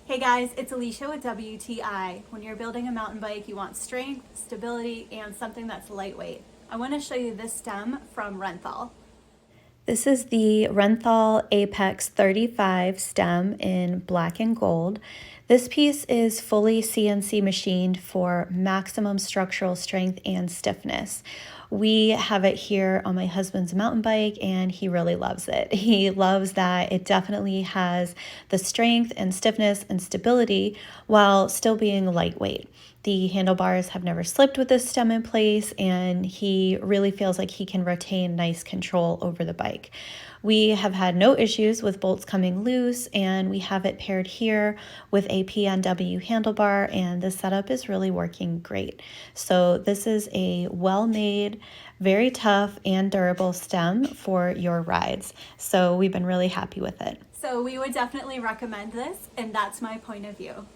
Hey guys, it's Alicia with WTI. When you're building a mountain bike, you want strength, stability, and something that's lightweight. I want to show you this stem from Renthal. This is the Renthal Apex 35 stem in black and gold. This piece is fully CNC machined for maximum structural strength and stiffness. We have it here on my husband's mountain bike and he really loves it. He loves that it definitely has the strength and stiffness and stability while still being lightweight. The handlebars have never slipped with this stem in place, and he really feels like he can retain nice control over the bike. We have had no issues with bolts coming loose, and we have it paired here with a PNW handlebar, and the setup is really working great. So this is a well-made, very tough and durable stem for your rides. So we've been really happy with it. So we would definitely recommend this, and that's my point of view.